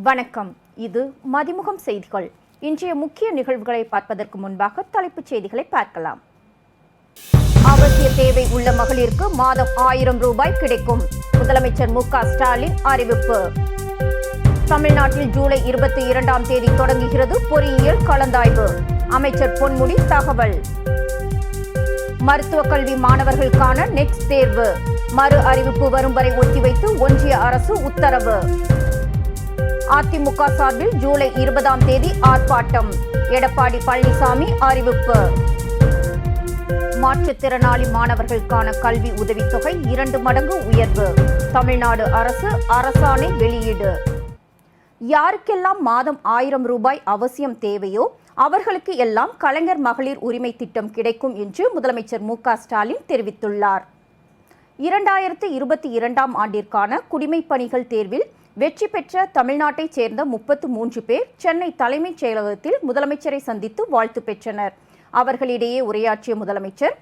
வணக்கம். இது மதிமுகம் செய்திகள். இன்றைய முக்கிய நிகழ்வுகளை பார்ப்பதற்கு முன்பாக தலைப்புச் செய்திகளை பார்க்கலாம். அவசிய தேவை உள்ள மகளிருக்கு மாதம் 1000 ரூபாய் கிடைக்கும். முதலமைச்சர் மு.க. ஸ்டாலின் அறிவிப்பு. தமிழ்நாட்டில் ஜூலை 22ஆம் தேதி தொடங்குகிறது பொறியியல் கலந்தாய்வு. அமைச்சர் பொன்முடி தகவல். மருத்துவக் கல்வி மாணவர்களுக்கான நெக்ஸ்ட் தேர்வு மறு அறிவிப்பு வரும் வரை ஒத்திவைத்து ஒன்றிய அரசு உத்தரவு. அதிமுக சார்பில் ஜூலை 20ஆம் தேதி ஆர்ப்பாட்டம். எடப்பாடி பழனிசாமி அறிவிப்பு. மாற்றுத்திறனாளி மாணவர்களுக்கான கல்வி உதவித்தொகை 2 மடங்கு உயர்வு. தமிழ்நாடு அரசு அரசாணை வெளியீடு. யாருக்கெல்லாம் மாதம் 1000 ரூபாய் அவசியம் தேவையோ அவர்களுக்கு எல்லாம் கலைஞர் மகளிர் உரிமை திட்டம் கிடைக்கும் என்று முதலமைச்சர் மு.க. ஸ்டாலின் தெரிவித்துள்ளார். 2022ஆம் ஆண்டிற்கான குடிமைப் பணிகள் தேர்வில் வெற்றி பெற்ற தமிழ்நாட்டைச் சேர்ந்த 33 பேர் சென்னை தலைமைச் செயலகத்தில் முதலமைச்சரை சந்தித்து வாழ்த்து பெற்றனர். அவர்களிடையே உரையாற்றிய முதலமைச்சர்,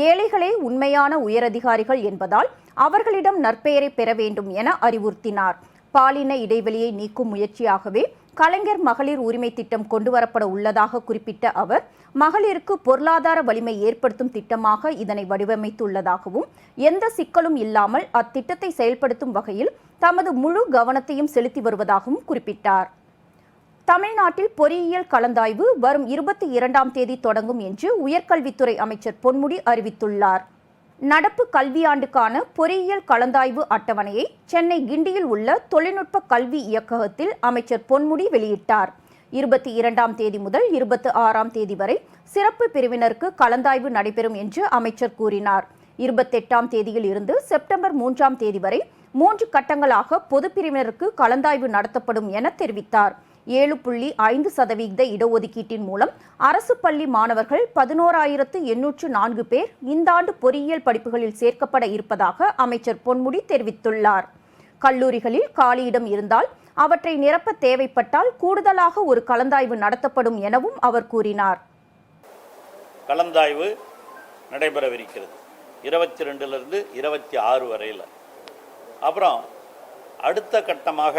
ஏழைகளே உண்மையான உயரதிகாரிகள் என்பதால் அவர்களிடம் நற்பெயரை பெற வேண்டும் என அறிவுறுத்தினார். பாலின இடைவெளியை நீக்கும் முயற்சியாகவே கலைஞர் மகளிர் உரிமை திட்டம் கொண்டுவரப்பட உள்ளதாக குறிப்பிட்ட அவர், மகளிருக்கு பொருளாதார வலிமை ஏற்படுத்தும் திட்டமாக இதனை வடிவமைத்துள்ளதாகவும், எந்த சிக்கலும் இல்லாமல் அத்திட்டத்தை செயல்படுத்தும் வகையில் தமது முழு கவனத்தையும் செலுத்தி வருவதாகவும் குறிப்பிட்டார். தமிழ்நாட்டில் பொறியியல் கலந்தாய்வு வரும் 22ஆம் தேதி தொடங்கும் என்று உயர்கல்வித்துறை அமைச்சர் பொன்முடி அறிவித்துள்ளார். நடப்பு கல்வியாண்டுக்கான பொறியியல் கலந்தாய்வு அட்டவணையை சென்னை கிண்டியில் உள்ள தொழில்நுட்ப கல்வி இயக்ககத்தில் அமைச்சர் பொன்முடி வெளியிட்டார். 22ஆம் தேதி முதல் 26ஆம் தேதி வரை சிறப்பு பிரிவினருக்கு கலந்தாய்வு நடைபெறும் என்று அமைச்சர் கூறினார். 28ஆம் தேதியில் இருந்து செப்டம்பர் 3ஆம் தேதி வரை 3 கட்டங்களாக பொது பிரிவினருக்கு கலந்தாய்வு நடத்தப்படும் என தெரிவித்தார். 7.5% இடஒதுக்கீட்டின் மூலம் அரசு பள்ளி மாணவர்கள் 11,804 பேர் இந்த ஆண்டு பொறியியல் படிப்புகளில் சேர்க்கப்பட இருப்பதாக அமைச்சர் பொன்முடி தெரிவித்துள்ளார். கல்லூரிகளில் காலியிடம் இருந்தால் அவற்றை நிரப்ப தேவைப்பட்டால் கூடுதலாக ஒரு கலந்தாய்வு நடத்தப்படும் எனவும் அவர் கூறினார். கலந்தாய்வு நடைபெறவிருக்கிறது 22லிருந்து 26 வரையில். அப்புறம் அடுத்த கட்டமாக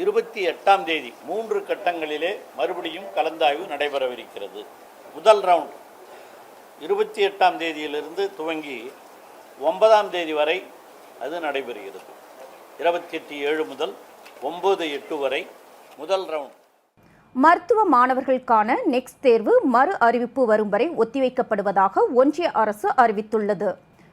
28ஆம் தேதி 3 கட்டங்களிலே மறுபடியும் கலந்தாய்வு நடைபெறவிருக்கிறது. முதல் ரவுண்ட் 28ஆம் தேதியிலிருந்து துவங்கி 9ஆம் தேதி வரை அது நடைபெறுகிறது. 28/7 முதல் 9/8 வரை முதல் ரவுண்ட். மருத்துவ மாணவர்களுக்கான நெக்ஸ்ட் தேர்வு மறு அறிவிப்பு வரும் வரை ஒத்திவைக்கப்படுவதாக ஒன்றிய அரசு அறிவித்துள்ளது.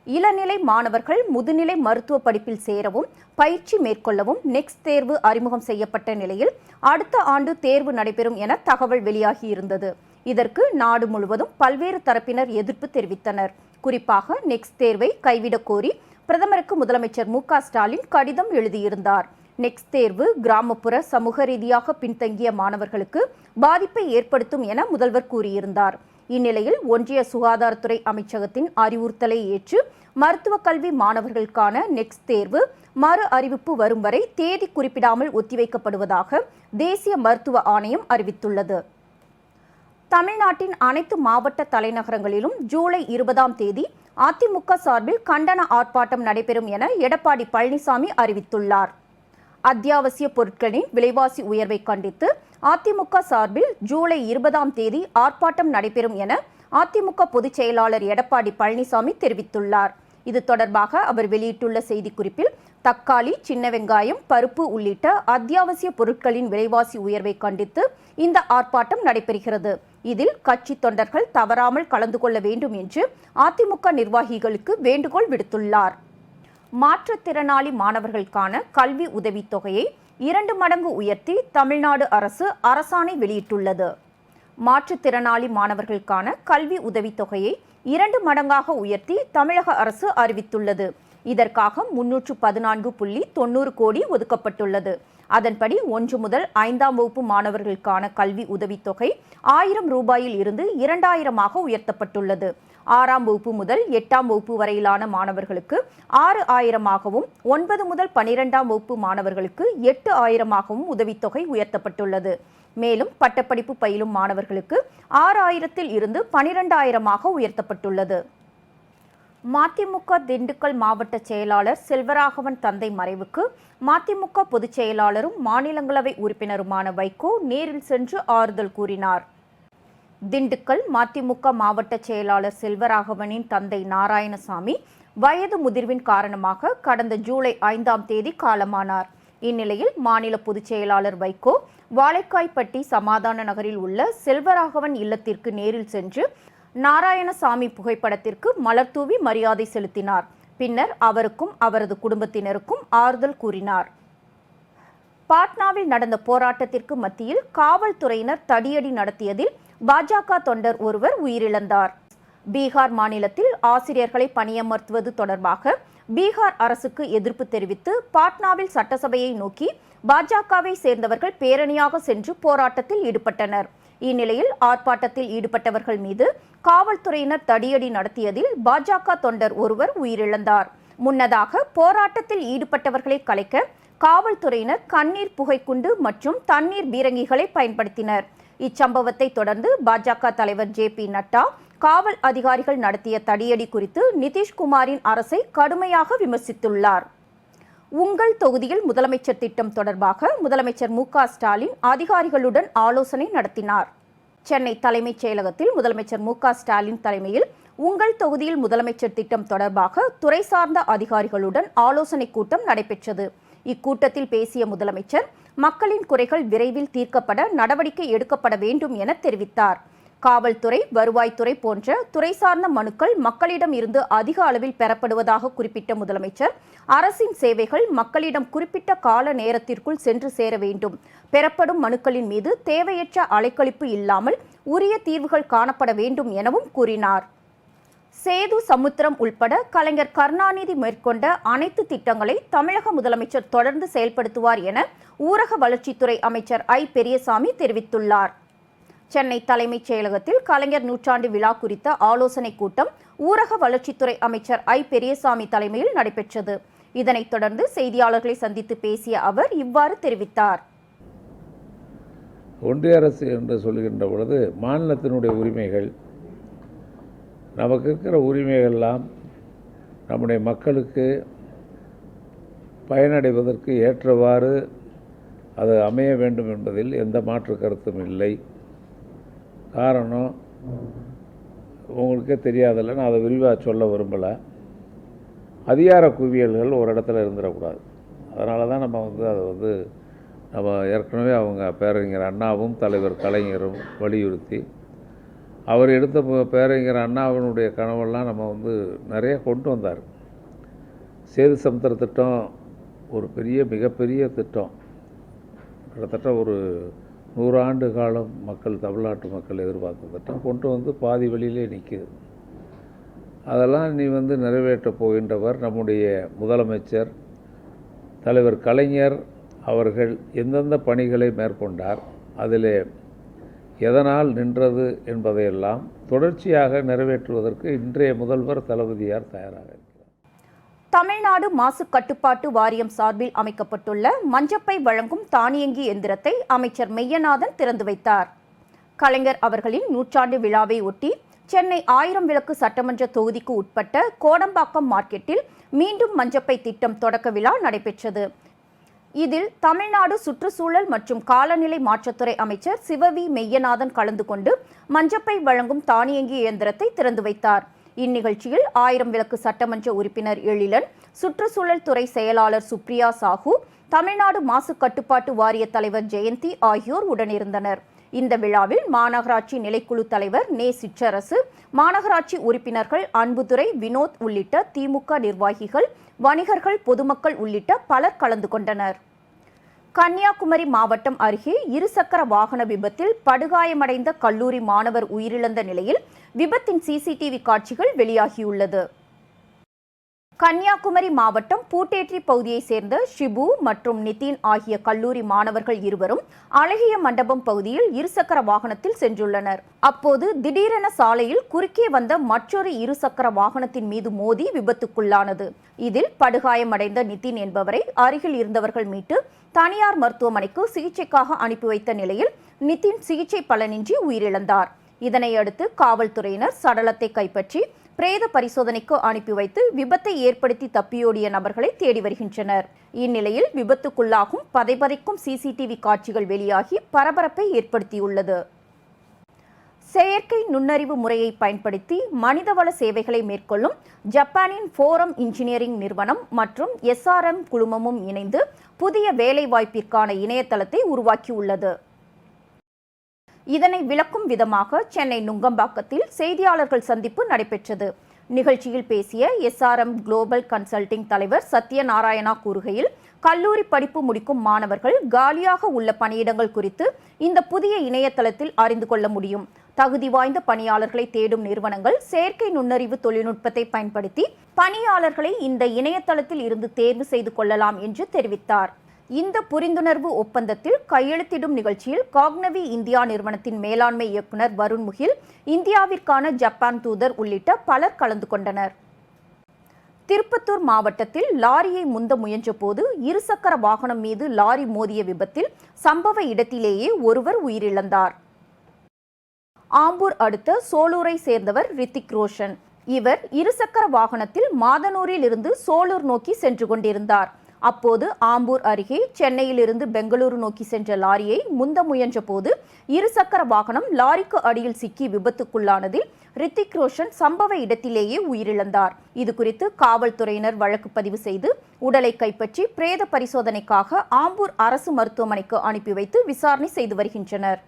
இளநிலை மாணவர்கள் முதுநிலை மருத்துவ படிப்பில் சேரவும் பயிற்சி மேற்கொள்ளவும் நெக்ஸ்ட் தேர்வு அறிமுகம் செய்யப்பட்ட நிலையில் அடுத்த ஆண்டு தேர்வு நடைபெறும் என தகவல் வெளியாகியிருந்தது. இதற்கு நாடு முழுவதும் பல்வேறு தரப்பினர் எதிர்ப்பு தெரிவித்தனர். குறிப்பாக நெக்ஸ்ட் தேர்வை கைவிடக் கோரி பிரதமருக்கு முதலமைச்சர் மு.க. ஸ்டாலின் கடிதம் எழுதியிருந்தார். நெக்ஸ்ட் தேர்வு கிராமப்புற சமூக ரீதியாக பின்தங்கிய மாணவர்களுக்கு பாதிப்பை ஏற்படுத்தும் என முதல்வர் கூறியிருந்தார். இந்நிலையில் ஒன்றிய சுகாதாரத்துறை அமைச்சகத்தின் அறிவுறுத்தலை ஏற்று மருத்துவக் கல்வி மாணவர்களுக்கான நெக்ஸ்ட் தேர்வு மறு அறிவிப்பு வரும் வரை தேதி குறிப்பிடாமல் ஒத்திவைக்கப்படுவதாக தேசிய மருத்துவ ஆணையம் அறிவித்துள்ளது. தமிழ்நாட்டின் அனைத்து மாவட்ட தலைநகரங்களிலும் ஜூலை 20ஆம் தேதி அதிமுக சார்பில் கண்டன ஆர்ப்பாட்டம் நடைபெறும் என எடப்பாடி பழனிசாமி அறிவித்துள்ளார். அத்தியாவசிய பொருட்களின் விலைவாசி உயர்வை கண்டித்து அதிமுக சார்பில் ஜூலை 20ஆம் தேதி ஆர்ப்பாட்டம் நடைபெறும் என அதிமுக பொதுச் செயலாளர் எடப்பாடி பழனிசாமி தெரிவித்துள்ளார். இது தொடர்பாக அவர் வெளியிட்டுள்ள செய்திக்குறிப்பில், தக்காளி, சின்ன வெங்காயம், பருப்பு உள்ளிட்ட அத்தியாவசிய பொருட்களின் விலைவாசி உயர்வை கண்டித்து இந்த ஆர்ப்பாட்டம் நடைபெறுகிறது. இதில் கட்சி தொண்டர்கள் தவறாமல் கலந்து கொள்ள வேண்டும் என்று அதிமுக நிர்வாகிகளுக்கு வேண்டுகோள் விடுத்துள்ளார். மாற்றுத்திறனாளி மாணவர்களுக்கான கல்வி உதவித்தொகையை 2 மடங்கு உயர்த்தி தமிழ்நாடு அரசு அரசாணை வெளியிட்டுள்ளது. மாற்றுத்திறனாளி மாணவர்களுக்கான கல்வி உதவித்தொகையை 2 மடங்காக உயர்த்தி தமிழக அரசு அறிவித்துள்ளது. இதற்காக 314.90 கோடி ஒதுக்கப்பட்டுள்ளது. அதன்படி 1 முதல் 5ஆம் வகுப்பு மாணவர்களுக்கான கல்வி உதவித்தொகை 1000 ரூபாயில் இருந்து 2000ஆக உயர்த்தப்பட்டுள்ளது. 6ஆம் வகுப்பு முதல் 8ஆம் வகுப்பு வரையிலான மாணவர்களுக்கு 6000ஆகவும் 9 முதல் 12ஆம் வகுப்பு மாணவர்களுக்கு 8000ஆகவும் உதவித்தொகை உயர்த்தப்பட்டுள்ளது. மேலும் பட்டப்படிப்பு பயிலும் மாணவர்களுக்கு 6000 இருந்து 12000ஆக உயர்த்தப்பட்டுள்ளது. மதிமுக திண்டுக்கல் மாவட்ட செயலாளர் செல்வராகவன் தந்தை மறைவுக்கு மதிமுக பொதுச் செயலாளரும் மாநிலங்களவை உறுப்பினருமான வைகோ நேரில் சென்று ஆறுதல் கூறினார். திண்டுக்கல் மதிமுக மாவட்ட செயலாளர் செல்வராகவனின் தந்தை நாராயணசாமி வயது முதிர்வின் காரணமாக கடந்த ஜூலை 5ஆம் தேதி காலமானார். இந்நிலையில் மாநில பொதுச் செயலாளர் வைகோ வாழைக்காய்பட்டி சமாதான நகரில் உள்ள செல்வராகவன் இல்லத்திற்கு நேரில் சென்று நாராயணசாமி புகைப்படத்திற்கு மலர்தூவி மரியாதை செலுத்தினார். பின்னர் அவருக்கும் அவரது குடும்பத்தினருக்கும் ஆறுதல் கூறினார். பாட்னாவில் நடந்த போராட்டத்திற்கு மத்தியில் காவல்துறையினர் தடியடி நடத்தியதில் பாஜக தொண்டர் ஒருவர் உயிரிழந்தார். பீகார் மாநிலத்தில் ஆசிரியர்களை பணியமர்த்துவது தொடர்பாக பீகார் அரசுக்கு எதிர்ப்பு தெரிவித்து பாட்னாவில் சட்டசபையை நோக்கி பாஜகவை சேர்ந்தவர்கள் பேரணியாக சென்று போராட்டத்தில் ஈடுபட்டனர். இந்நிலையில் ஆர்ப்பாட்டத்தில் ஈடுபட்டவர்கள் மீது காவல்துறையினர் தடியடி நடத்தியதில் பாஜக தொண்டர் ஒருவர் உயிரிழந்தார். முன்னதாக போராட்டத்தில் ஈடுபட்டவர்களை கலைக்க காவல்துறையினர் கண்ணீர் புகைக்குண்டு மற்றும் தண்ணீர் பீரங்கிகளை பயன்படுத்தினர். இச்சம்பவத்தை தொடர்ந்து பாஜக தலைவர் ஜே.பி. நட்டா காவல் அதிகாரிகள் நடத்திய தடியடி குறித்து நிதிஷ்குமாரின் அரசை கடுமையாக விமர்சித்துள்ளார். உங்கள் தொகுதியில் முதலமைச்சர் திட்டம் தொடர்பாக முதலமைச்சர் மு.க. ஸ்டாலின் அதிகாரிகளுடன் ஆலோசனை நடத்தினார். சென்னை தலைமைச் செயலகத்தில் முதலமைச்சர் மு.க. ஸ்டாலின் தலைமையில் உங்கள் தொகுதியில் முதலமைச்சர் திட்டம் தொடர்பாக துறை சார்ந்த அதிகாரிகளுடன் ஆலோசனை கூட்டம் நடைபெற்றது. இக்கூட்டத்தில் பேசிய முதலமைச்சர் மக்களின் குறைகள் விரைவில் தீர்க்கப்பட நடவடிக்கை எடுக்கப்பட வேண்டும் என தெரிவித்தார். காவல்துறை, வருவாய்த்துறை போன்ற துறை சார்ந்த மனுக்கள் மக்களிடம் இருந்து அதிக அளவில் பெறப்படுவதாக குறிப்பிட்ட முதலமைச்சர் அரசின் சேவைகள் மக்களிடம் குறிப்பிட்ட கால நேரத்திற்குள் சென்று சேர வேண்டும். பெறப்படும் மனுக்களின் மீது தேவையற்ற அலைக்கழிப்பு இல்லாமல் உரிய தீர்வுகள் காணப்பட வேண்டும் எனவும் கூறினார். சேது சமுத்திரம் உள்பட கலைஞர் கருணாநிதி மேற்கொண்ட அனைத்து திட்டங்களை தமிழக முதலமைச்சர் தொடர்ந்து செயல்படுத்துவார் என ஊரக வளர்ச்சித்துறை அமைச்சர் ஐ. பெரியசாமி தெரிவித்துள்ளார். சென்னை தலைமைச் செயலகத்தில் கலைஞர் நூற்றாண்டு விழா குறித்த ஆலோசனைக் கூட்டம் ஊரக வளர்ச்சித்துறை அமைச்சர் ஐ. பெரியசாமி தலைமையில் நடைபெற்றது. இதனைத் தொடர்ந்து செய்தியாளர்களை சந்தித்து பேசிய அவர் இவ்வாறு தெரிவித்தார். ஒன்றிய அரசு என்று சொல்கின்ற பொழுது மாநிலத்தினுடைய உரிமைகள், நமக்கு இருக்கிற உரிமைகள்லாம் நம்முடைய மக்களுக்கு பயனடைவதற்கு ஏற்றவாறு அது அமைய வேண்டும் என்பதில் எந்த மாற்று கருத்தும் இல்லை. காரணம் உங்களுக்கே தெரியாதில்ல, நான் அதை விரிவாக சொல்ல விரும்பலை. அதிகார குவியல்கள் ஒரு இடத்துல இருந்துடக்கூடாது. அதனால தான் நம்ம நம்ம ஏற்கனவே அவங்க பேரறிஞர் அண்ணாவும் தலைவர் கலைஞரும் வலியுறுத்தி அவர் எடுத்த பேரறிஞர் அண்ணாவினுடைய கனவெல்லாம் நம்ம நிறைய கொண்டு வந்தார். சேது சமுத்திர திட்டம் ஒரு மிகப்பெரிய திட்டம். கிட்டத்தட்ட ஒரு 100 ஆண்டு காலம் தமிழ்நாட்டு மக்கள் எதிர்பார்த்த திட்டம் கொண்டு பாதி வழியிலே நிற்கிது. அதெல்லாம் நீ நிறைவேற்றப் போகின்றவர் நம்முடைய முதலமைச்சர் தலைவர் கலைஞர் அவர்கள் எந்தெந்த பணிகளை மேற்கொண்டார், அதிலே எதனால் நின்றது என்பதையெல்லாம் தொடர்ச்சியாக நிறைவேற்றுவதற்கு இன்றைய முதல்வர் தளபதியார் தயாராக இருக்கிறார். தமிழ்நாடு மாசு கட்டுப்பாட்டு வாரியம் சார்பில் அமைக்கப்பட்டுள்ள மஞ்சப்பை வழங்கும் தானியங்கி எந்திரத்தை அமைச்சர் மெய்யநாதன் திறந்து வைத்தார். கலைஞர் அவர்களின் நூற்றாண்டு விழாவை ஒட்டி சென்னை 1000 விளக்கு சட்டமன்ற தொகுதிக்கு உட்பட்ட கோடம்பாக்கம் மார்க்கெட்டில் மீண்டும் மஞ்சப்பை திட்டம் தொடக்க விழா நடைபெற்றது. இதில் தமிழ்நாடு சுற்றுச்சூழல் மற்றும் காலநிலை மாற்றத்துறை அமைச்சர் சிவவி மெய்யநாதன் கலந்து கொண்டு மஞ்சப்பை வழங்கும் தானியங்கி இயந்திரத்தை திறந்து வைத்தார். இந்நிகழ்ச்சியில் 1000 விளக்கு சட்டமன்ற உறுப்பினர் எழிலன், சுற்றுச்சூழல் துறை செயலாளர் சுப்ரியா சாஹூ, தமிழ்நாடு மாசு கட்டுப்பாட்டு வாரிய தலைவர் ஜெயந்தி ஆகியோர் உடனிருந்தனர். இந்த விழாவில் மாநகராட்சி நிலைக்குழு தலைவர் நே. சிற்றரசு, மாநகராட்சி உறுப்பினர்கள் அன்புதுரை, வினோத் உள்ளிட்ட திமுக நிர்வாகிகள், வணிகர்கள், பொதுமக்கள் உள்ளிட்ட பலர் கலந்து கொண்டனர். கன்னியாகுமரி மாவட்டம் அருகே இருசக்கர வாகன விபத்தில் படுகாயமடைந்த கல்லூரி மாணவர் உயிரிழந்த நிலையில் விபத்தின் சிசிடிவி காட்சிகள் வெளியாகியுள்ளது. கன்னியாகுமரி மாவட்டம் பூட்டேற்றி பகுதியை சேர்ந்த ஷிபு மற்றும் நிதின் ஆகிய கல்லூரி மாணவர்கள் இருவரும் அழகிய மண்டபம் பகுதியில் இருசக்கர வாகனத்தில் சென்றுள்ளனர். அப்போது திடீரென சாலையில் குறுக்கே வந்த மற்றொரு இருசக்கர வாகனத்தின் மீது மோதி விபத்துக்குள்ளானது. இதில் படுகாயமடைந்த நிதின் என்பவரை அருகில் இருந்தவர்கள் மீட்டு தனியார் மருத்துவமனைக்கு சிகிச்சைக்காக அனுப்பி வைத்த நிலையில் நிதின் சிகிச்சை பலனின்றி உயிரிழந்தார். இதனையடுத்து காவல்துறையினர் சடலத்தை கைப்பற்றி பிரேத பரிசோதனைக்கு அனுப்பி வைத்து விபத்தை ஏற்படுத்தி தப்பியோடிய நபர்களை தேடி வருகின்றனர். இந்நிலையில் விபத்துக்குள்ளாகும் பதைபதைக்கும் சிசிடிவி காட்சிகள் வெளியாகி பரபரப்பை ஏற்படுத்தியுள்ளது. செயற்கை நுண்ணறிவு முறையை பயன்படுத்தி மனிதவள சேவைகளை மேற்கொள்ளும் ஜப்பானின் ஃபோரம் இன்ஜினியரிங் நிறுவனம் மற்றும் SRM குழுமமும் இணைந்து புதிய வேலைவாய்ப்பிற்கான இணையதளத்தை உருவாக்கியுள்ளது. இதனை விளக்கும் விதமாக சென்னை நுங்கம்பாக்கத்தில் செய்தியாளர்கள் சந்திப்பு நடைபெற்றது. நிகழ்ச்சியில் பேசிய SRM குளோபல் கன்சல்டிங் தலைவர் சத்யநாராயணா கூறுகையில், கல்லூரி படிப்பு முடிக்கும் மாணவர்கள் காலியாக உள்ள பணியிடங்கள் குறித்து இந்த புதிய இணையதளத்தில் அறிந்து கொள்ள முடியும். தகுதி வாய்ந்த பணியாளர்களை தேடும் நிறுவனங்கள் செயற்கை நுண்ணறிவு தொழில்நுட்பத்தை பயன்படுத்தி பணியாளர்களை இந்த இணையதளத்தில் இருந்து தேர்வு செய்து கொள்ளலாம் என்று தெரிவித்தார். இந்த புரிந்துணர்வு ஒப்பந்தத்தில் கையெழுத்திடும் நிகழ்ச்சியில் காக்னவி இந்தியா நிறுவனத்தின் மேலாண்மை இயக்குனர் வருண் முகில், இந்தியாவிற்கான ஜப்பான் தூதர் உள்ளிட்ட பலர் கலந்து கொண்டனர். திருப்பத்தூர் மாவட்டத்தில் லாரியை முந்த முயன்றபோது இருசக்கர வாகனம் மீது லாரி மோதிய விபத்தில் சம்பவ இடத்திலேயே ஒருவர் உயிரிழந்தார். ஆம்பூர் அடுத்த சோலூரை சேர்ந்தவர் ரித்திக் ரோஷன். இவர் இருசக்கர வாகனத்தில் மாதனூரில் இருந்து சோலூர் நோக்கி சென்று கொண்டிருந்தார். அப்போது ஆம்பூர் அருகே சென்னையிலிருந்து பெங்களூரு நோக்கி சென்ற லாரியை முந்த முயன்ற போது இருசக்கர வாகனம் லாரிக்கு அடியில் சிக்கி விபத்துக்குள்ளானதில் ரித்திக் ரோஷன் சம்பவ இடத்திலேயே உயிரிழந்தார். இதுகுறித்து காவல்துறையினர் வழக்கு பதிவு செய்து உடலை கைப்பற்றி பிரேத பரிசோதனைக்காக ஆம்பூர் அரசு மருத்துவமனைக்கு அனுப்பி வைத்து விசாரணை செய்து வருகின்றனர்.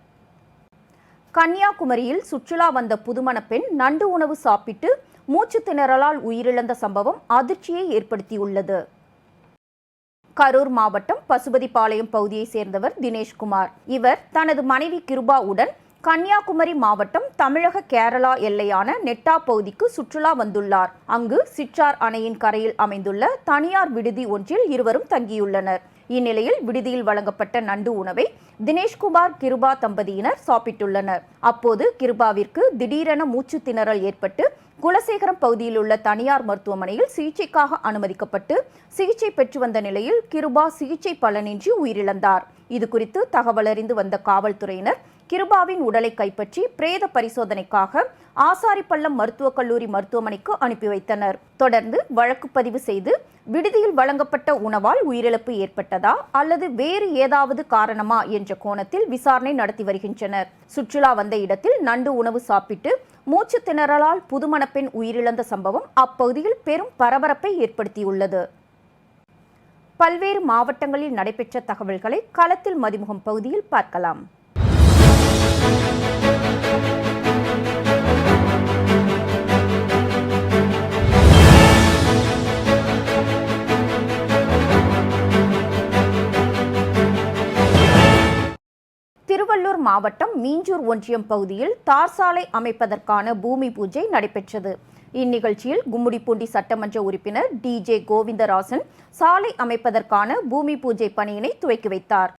கன்னியாகுமரியில் சுற்றுலா வந்த புதுமண பெண் நண்டு உணவு சாப்பிட்டு மூச்சு திணறலால் உயிரிழந்த சம்பவம் அதிர்ச்சியை ஏற்படுத்தியுள்ளது. கரூர் மாவட்டம் பசுபதிபாளையம் பகுதியை சேர்ந்தவர் தினேஷ்குமார். இவர் தனது மனைவி கிருபாவுடன் கன்னியாகுமரி மாவட்டம் தமிழக கேரளா எல்லையான நெட்டா பகுதிக்கு சுற்றுலா வந்துள்ளார். அங்கு சிற்றார் அணையின் கரையில் அமைந்துள்ள தனியார் விடுதி ஒன்றில் இருவரும் தங்கியுள்ளனர். இந்நிலையில் விடுதியில் வழங்கப்பட்ட நண்டு உணவை தினேஷ்குமார் கிருபா தம்பதியினர் சாப்பிட்டுள்ளனர். அப்போது கிருபாவிற்கு திடீரென மூச்சு திணறல் ஏற்பட்டு குலசேகரம் பகுதியில் உள்ள தனியார் மருத்துவமனையில் சிகிச்சைக்காக அனுமதிக்கப்பட்டு சிகிச்சை பெற்று வந்த நிலையில் கிருபா சிகிச்சை பலனின்றி உயிரிழந்தார். இதுகுறித்து தகவலறிந்து வந்த காவல்துறையினர் கிருபாவின் உடலை கைப்பற்றி பிரேத பரிசோதனைக்காக ஆசாரிப்பள்ளம் மருத்துவக் கல்லூரி மருத்துவமனைக்கு அனுப்பி வைத்தனர். தொடர்ந்து வழக்கு பதிவு செய்து விடுதியில் வழங்கப்பட்ட உணவால் உயிரிழப்பு ஏற்பட்டதா அல்லது வேறு ஏதாவது காரணமா என்ற கோணத்தில் விசாரணை நடத்தி வருகின்றனர். சுற்றுலா வந்த இடத்தில் நண்டு உணவு சாப்பிட்டு மூச்சு திணறலால் புதுமண பெண் உயிரிழந்த சம்பவம் அப்பகுதியில் பெரும் பரபரப்பை ஏற்படுத்தியுள்ளது. பல்வேறு மாவட்டங்களில் நடைபெற்ற தகவல்களை களத்தில் மதிமுகம் பகுதியில் பார்க்கலாம். திருவள்ளூர் மாவட்டம் மீஞ்சூர் ஒன்றியம் பகுதியில் தார் சாலை அமைப்பதற்கான பூமி பூஜை நடைபெற்றது. இந்நிகழ்ச்சியில் கும்முடிப்பூண்டி சட்டமன்ற உறுப்பினர் DJ கோவிந்தராசன் சாலை அமைப்பதற்கான பூமி பூஜை பணியினை துவக்கி வைத்தார்.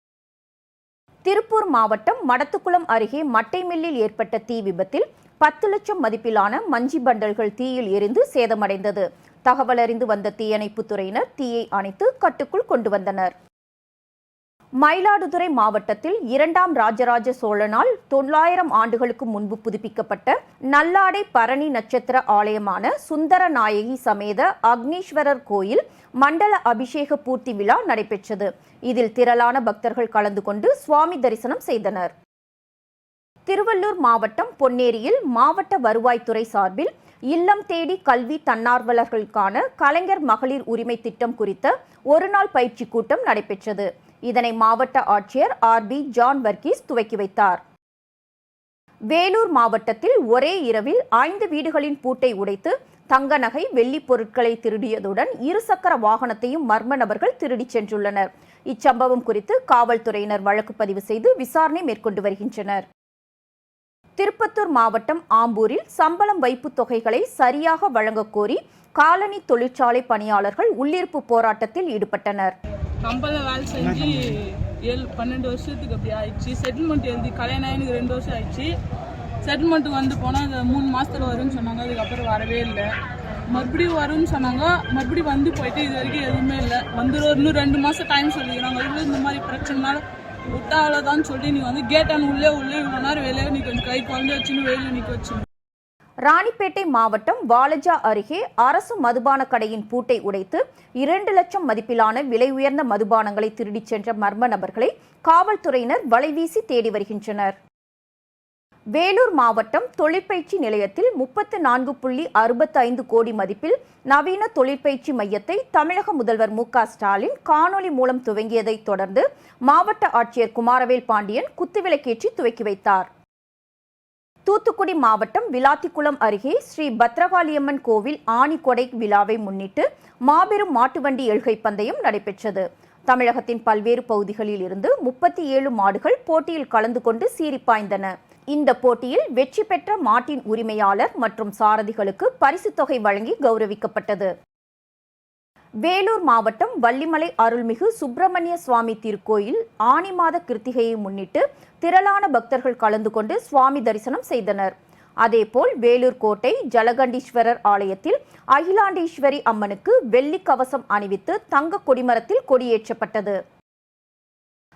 திருப்பூர் மாவட்டம் மடத்துக்குளம் அருகே மட்டை மில்லில் ஏற்பட்ட தீ விபத்தில் 10 லட்சம் மதிப்பிலான மஞ்சி பண்டல்கள் தீயில் எரிந்து சேதமடைந்தது. தகவலறிந்து வந்த தீயணைப்புத் துறையினர் தீயை அணைத்து கட்டுக்குள் கொண்டு வந்தனர். மயிலாடுதுறை மாவட்டத்தில் 2ஆம் ராஜராஜ சோழனால் 900 ஆண்டுகளுக்கு முன்பு புதுப்பிக்கப்பட்ட நல்லாடை பரணி நட்சத்திர ஆலயமான சுந்தர நாயகி சமேத அக்னீஸ்வரர் கோயில் மண்டல அபிஷேக பூர்த்தி விழா நடைபெற்றது. இதில் திரளான பக்தர்கள் கலந்து கொண்டு சுவாமி தரிசனம் செய்தனர். திருவள்ளூர் மாவட்டம் பொன்னேரியில் மாவட்ட வருவாய்த்துறை சார்பில் இல்லம் தேடி கல்வி தன்னார்வலர்களுக்கான கலைஞர் மகளிர் உரிமை திட்டம் குறித்த ஒருநாள் பயிற்சி கூட்டம் நடைபெற்றது. இதனை மாவட்ட ஆட்சியர் RB ஜான் வர்கீஸ் துவக்கி வைத்தார். வேலூர் மாவட்டத்தில் ஒரே இரவில் 5 வீடுகளின் பூட்டை உடைத்து தங்க நகை வெள்ளி பொருட்களை திருடியதுடன் இருசக்கர வாகனத்தையும் மர்ம நபர்கள் திருடிச் சென்றுள்ளனர். இச்சம்பவம் குறித்து காவல்துறையினர் வழக்கு பதிவு செய்து விசாரணை மேற்கொண்டு வருகின்றனர். திருப்பத்தூர் மாவட்டம் ஆம்பூரில் சம்பளம் வைப்பு தொகைகளை சரியாக வழங்கக் கோரி காலனி தொழிற்சாலை பணியாளர்கள் உள்ளிருப்பு போராட்டத்தில் ஈடுபட்டனர். கம்பெனியில் வேலை செஞ்சு 12 வருஷத்துக்கு அப்படி ஆயிடுச்சு. செட்டில்மெண்ட் எழுதி கல்யாணம் எனக்கு 2 வருஷம் ஆயிடுச்சு. செட்டில்மெண்ட்டுக்கு வந்து போனால் அது 3 மாதத்தில் வரும்னு சொன்னாங்க. அதுக்கப்புறம் வரவே இல்லை. மறுபடியும் வரும்னு சொன்னாங்க. மறுபடியும் வந்து போயிட்டு இது வரைக்கும் எதுவுமே இல்லை. வந்துடும் இன்னும் 2 மாதம் டைம் சொல்லிக்கிறாங்க. இதுல இந்த மாதிரி பிரச்சனைனால விட்டா அவ்வளோதான் சொல்லி நீ வந்து கேட்டான உள்ளே இவ்வளோ நேரம் வெளியே நீ கொஞ்சம் கை குழந்தை வச்சுன்னு வெளியே நிற்க வச்சு. ராணிப்பேட்டை மாவட்டம் வாலஜா அருகே அரசு மதுபான கடையின் பூட்டை உடைத்து 2 லட்சம் மதிப்பிலான விலை உயர்ந்த மதுபானங்களை திருடிச் சென்ற மர்ம நபர்களை காவல்துறையினர் வலைவீசி தேடி வருகின்றனர். வேலூர் மாவட்டம் தொழிற்பயிற்சி நிலையத்தில் 34.65 கோடி மதிப்பில் நவீன தொழிற்பயிற்சி மையத்தை தமிழக முதல்வர் மு.க.ஸ்டாலின் காணொலி மூலம் துவங்கியதைத் தொடர்ந்து மாவட்ட ஆட்சியர் குமாரவேல் பாண்டியன் குத்துவிளக்கேற்றி துவக்கி வைத்தார். தூத்துக்குடி மாவட்டம் விளாத்திக்குளம் அருகே ஸ்ரீ பத்ரகாளியம்மன் கோவில் ஆணிக்கொடை விழாவை முன்னிட்டு மாபெரும் மாட்டுவண்டி எழுகை பந்தயம் நடைபெற்றது. தமிழகத்தின் பல்வேறு பகுதிகளில் இருந்து 37 மாடுகள் போட்டியில் கலந்து கொண்டு சீறிப்பாய்ந்தன. இந்த போட்டியில் வெற்றி பெற்ற மாட்டின் உரிமையாளர் மற்றும் சாரதிகளுக்கு பரிசுத் தொகை வழங்கி கௌரவிக்கப்பட்டது. வேலூர் மாவட்டம் வள்ளிமலை அருள்மிகு சுப்பிரமணிய சுவாமி திருக்கோயில் ஆனி மாத கிருத்திகையை முன்னிட்டு திரளான பக்தர்கள் கலந்து கொண்டு சுவாமி தரிசனம் செய்தனர். அதேபோல் வேலூர் கோட்டை ஜலகண்டீஸ்வரர் ஆலயத்தில் அகிலாண்டேஸ்வரி அம்மனுக்கு வெள்ளி கவசம் அணிவித்து தங்க கொடிமரத்தில் கொடியேற்றப்பட்டது.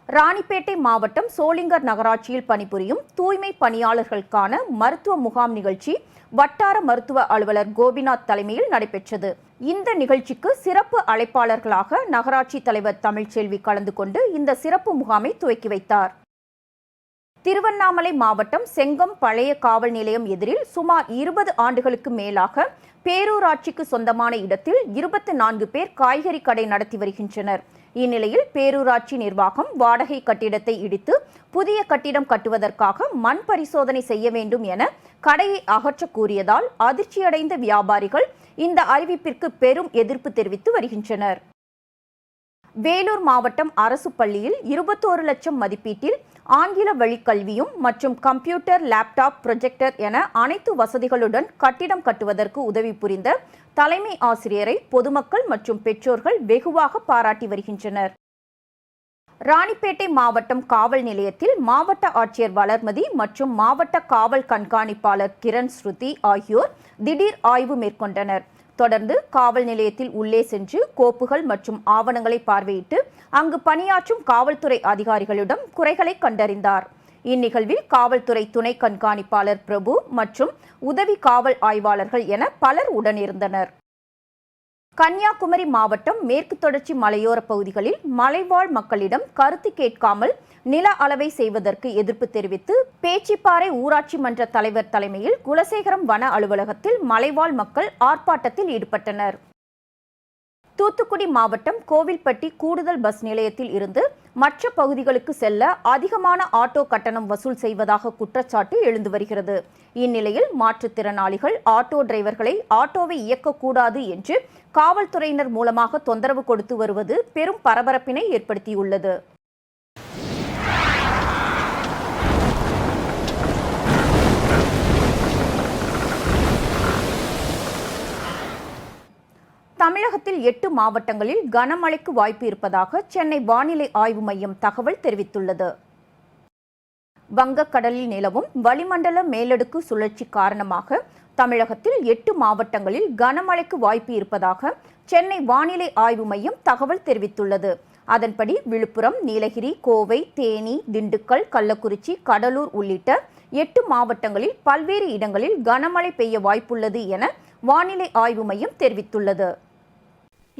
ராணிப்பேட்டை மாவட்டம் சோளிங்கர் நகராட்சியில் பணிபுரியும் தூய்மை பணியாளர்களுக்கான மருத்துவ முகாம் நிகழ்ச்சி வட்டார மருத்துவ அலுவலர் கோபிநாத் தலைமையில் நடைபெற்றது. இந்த நிகழ்ச்சிக்கு சிறப்பு அழைப்பாளர்களாக நகராட்சி தலைவர் தமிழ்ச்செல்வி கலந்து கொண்டு இந்த சிறப்பு முகாமை துவக்கி வைத்தார். திருவண்ணாமலை மாவட்டம் செங்கம் பழைய காவல் நிலையம் எதிரில் சுமார் 20 ஆண்டுகளுக்கு மேலாக பேரூராட்சிக்கு சொந்தமான இடத்தில் 24 பேர் காய்கறி கடை நடத்தி வருகின்றனர். இந்நிலையில் பேரூராட்சி நிர்வாகம் வாடகை கட்டிடத்தை இடித்து புதிய கட்டிடம் கட்டுவதற்காக மண் பரிசோதனை செய்ய வேண்டும் என கடையை அகற்ற கூறியதால் அதிர்ச்சியடைந்த வியாபாரிகள் இந்த அறிவிப்பிற்கு பெரும் எதிர்ப்பு தெரிவித்து வருகின்றனர். வேலூர் மாவட்டம் அரசு பள்ளியில் 21 லட்சம் மதிப்பீட்டில் ஆங்கில வழி கல்வியும் மற்றும் கம்ப்யூட்டர், லேப்டாப், ப்ரொஜெக்டர் என அனைத்து வசதிகளுடன் கட்டிடம் கட்டுவதற்கு உதவி புரிந்த தலைமை ஆசிரியரை பொதுமக்கள் மற்றும் பெற்றோர்கள் வெகுவாக பாராட்டி வருகின்றனர். ராணிப்பேட்டை மாவட்டம் காவல் நிலையத்தில் மாவட்ட ஆட்சியர் வளர்மதி மற்றும் மாவட்ட காவல் கண்காணிப்பாளர் கிரண் ஸ்ருதி ஆகியோர் திடீர் ஆய்வு மேற்கொண்டனர். தொடர்ந்து காவல் நிலையத்தில் உள்ளே சென்று கோப்புகள் மற்றும் ஆவணங்களை பார்வையிட்டு அங்கு பணியாற்றும் காவல்துறை அதிகாரிகளிடம் குறைகளை கண்டறிந்தார். இந்நிகழ்வில் காவல்துறை துணை கண்காணிப்பாளர் பிரபு மற்றும் உதவி காவல் ஆய்வாளர்கள் என பலர் உடனிருந்தனர். கன்னியாகுமரி மாவட்டம் மேற்கு தொடர்ச்சி மலையோர பகுதிகளில் மலைவாழ் மக்களிடம் கருத்து கேட்காமல் நில அளவை செய்வதற்கு எதிர்ப்பு தெரிவித்து பேச்சிப்பாறை ஊராட்சி மன்ற தலைவர் தலைமையில் குலசேகரம் வன அலுவலகத்தில் மலைவாழ் மக்கள் ஆர்ப்பாட்டத்தில் ஈடுபட்டனர். தூத்துக்குடி மாவட்டம் கோவில்பட்டி கூடுதல் பஸ் நிலையத்தில் இருந்து மற்ற பகுதிகளுக்கு செல்ல அதிகமான ஆட்டோ கட்டணம் வசூல் செய்வதாக குற்றச்சாட்டு எழுந்து வருகிறது. இந்நிலையில் மாற்றுத்திறனாளிகள் ஆட்டோ டிரைவர்களை ஆட்டோவை இயக்கக்கூடாது என்று காவல்துறையினர் மூலமாக தொந்தரவு கொடுத்து வருவது பெரும் பரபரப்பினை ஏற்படுத்தியுள்ளது. தமிழகத்தில் 8 மாவட்டங்களில் கனமழைக்கு வாய்ப்பு இருப்பதாக சென்னை வானிலை ஆய்வு மையம் தகவல் தெரிவித்துள்ளது. வங்கக்கடலில் நிலவும் வளிமண்டல மேலடுக்கு சுழற்சி காரணமாக தமிழகத்தில் 8 மாவட்டங்களில் கனமழைக்கு வாய்ப்பு இருப்பதாக சென்னை வானிலை ஆய்வு மையம் தகவல் தெரிவித்துள்ளது. அதன்படி விழுப்புரம், நீலகிரி, கோவை, தேனி, திண்டுக்கல், கள்ளக்குறிச்சி, கடலூர் உள்ளிட்ட 8 மாவட்டங்களில் பல்வேறு இடங்களில் கனமழை பெய்ய வாய்ப்புள்ளது என வானிலை ஆய்வு மையம் தெரிவித்துள்ளது.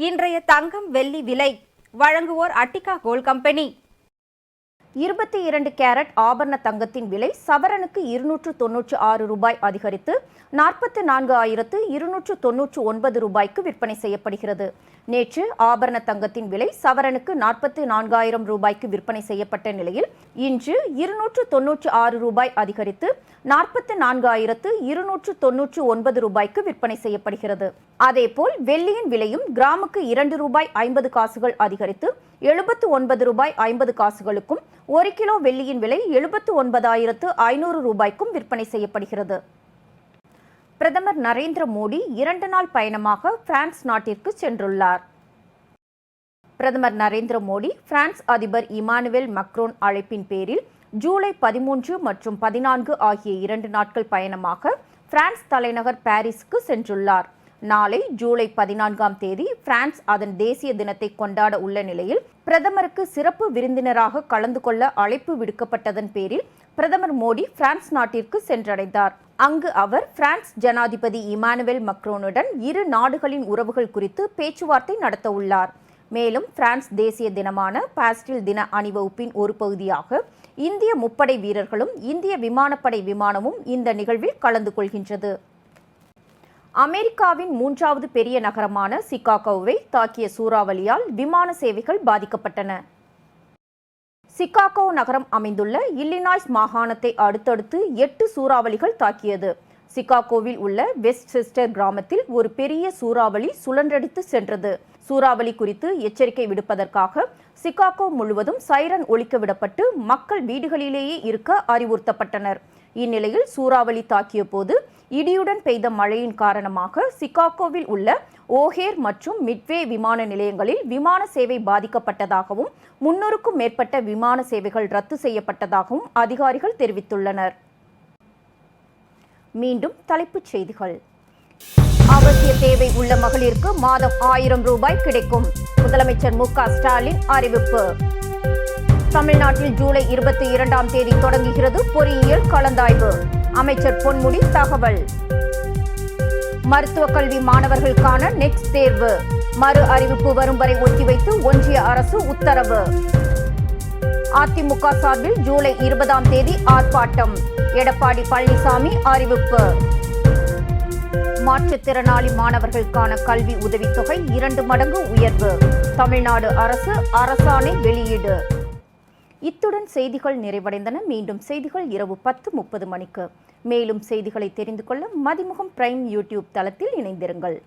இன்றைய தங்கம் வெள்ளி விலை வழங்குவோர் அட்டிகா கோல்ட் கம்பெனி. 22 கேரட் ஆபரண தங்கத்தின் விலை சவரனுக்கு 296 ரூபாய் அதிகரித்து 44,299 ரூபாய்க்கு விற்பனை செய்யப்படுகிறது. நேற்று ஆபரண தங்கத்தின் விலை சவரனுக்கு 44,000 ரூபாய்க்கு விற்பனை செய்யப்பட்ட நிலையில் இன்று 296 ரூபாய் அதிகரித்து 44,299 ரூபாய்க்கு விற்பனை செய்யப்படுகிறது. அதேபோல் வெள்ளியின் விலையும் கிராமுக்கு 2 ரூபாய் 50 காசுகள் அதிகரித்து 79 ரூபாய் 50 காசுகளுக்கும், 1 கிலோ வெள்ளியின் விலை 79,500 ரூபாய்க்கும் விற்பனை செய்யப்படுகிறது. பிரதமர் நரேந்திர மோடி 2 நாள் பயணமாக பிரான்ஸ் நாட்டிற்கு சென்றுள்ளார். பிரதமர் நரேந்திர மோடி பிரான்ஸ் அதிபர் இமானுவேல் மக்ரோன் அழைப்பின் பேரில் ஜூலை 13 மற்றும் 14 ஆகிய 2 நாட்கள் பயணமாக பிரான்ஸ் தலைநகர் பாரிஸுக்கு சென்றுள்ளார். நாளை ஜூலை 14ஆம் தேதி பிரான்ஸ் அதன் தேசிய தினத்தை கொண்டாட உள்ள நிலையில் பிரதமருக்கு சிறப்பு விருந்தினராக கலந்து கொள்ள அழைப்பு விடுக்கப்பட்டதன் பேரில் பிரதமர் மோடி பிரான்ஸ் நாட்டிற்கு சென்றடைந்தார். அங்கு அவர் பிரான்ஸ் ஜனாதிபதி இமானுவேல் மக்ரோனுடன் இரு நாடுகளின் உறவுகள் குறித்து பேச்சுவார்த்தை நடத்த உள்ளார். மேலும் பிரான்ஸ் தேசிய தினமான பாஸ்டில் தின அணிவகுப்பின் ஒரு பகுதியாக இந்திய முப்படை வீரர்களும் இந்திய விமானப்படை விமானமும் இந்த நிகழ்வில் கலந்து கொள்கின்றது. அமெரிக்காவின் 3வது பெரிய நகரமான சிகாகோவை தாக்கிய சூறாவளியால் விமான சேவைகள் பாதிக்கப்பட்டன. சிகாகோ நகரம் அமைந்துள்ள இல்லினாய்ஸ் மாகாணத்தை அடுத்தடுத்து 8 சூறாவளிகள் தாக்கியது. சிகாகோவில் உள்ள வெஸ்ட்செஸ்டர் கிராமத்தில் ஒரு பெரிய சூறாவளி சுழன்றடித்து சென்றது. சூறாவளி குறித்து எச்சரிக்கை விடுப்பதற்காக சிகாகோ முழுவதும் சைரன் ஒலிக்க விடப்பட்டு மக்கள் வீடுகளிலேயே இருக்க அறிவுறுத்தப்பட்டனர். இந்நிலையில் சூறாவளி தாக்கிய போது இடியுடன் பெய்த மழையின் காரணமாக சிகாகோவில் உள்ள ஓஹேர் மற்றும் மிட்வே விமான நிலையங்களில் விமான சேவை பாதிக்கப்பட்டதாகவும் 300க்கும் மேற்பட்ட விமான சேவைகள் ரத்து செய்யப்பட்டதாகவும் அதிகாரிகள் தெரிவித்துள்ளனர். மீண்டும் தலைப்புச் செய்திகள். அவசிய தேவை உள்ள மகளிருக்கு மாதம் 1000 ரூபாய் கிடைக்கும். முதலமைச்சர் மு.க. ஸ்டாலின் அறிவிப்பு. தமிழ்நாட்டில் ஜூலை 22ஆம் தேதி தொடங்குகிறது பொறியியல் கலந்தாய்வு. அமைச்சர் பொன்முடி தகவல். மருத்துவக் கல்வி மாணவர்களுக்கான நெக்ஸ்ட் தேர்வு மறு அறிவிப்பு வரும் வரை ஒத்திவைத்து ஒன்றிய அரசு உத்தரவு. அதிமுக சார்பில் ஜூலை 20ஆம் தேதி ஆர்ப்பாட்டம். எடப்பாடி பழனிசாமி அறிவிப்பு. மாற்றுத்திறனாளி மாணவர்களுக்கான கல்வி உதவித்தொகை 2 மடங்கு உயர்வு. தமிழ்நாடு அரசு அரசாணை வெளியீடு. இத்துடன் செய்திகள் நிறைவடைந்தன. மீண்டும் செய்திகள் இரவு 10:30 மணிக்கு. மேலும் செய்திகளை தெரிந்து கொள்ள மதிமுகம் பிரைம் யூடியூப் தளத்தில் இணைந்திருங்கள்.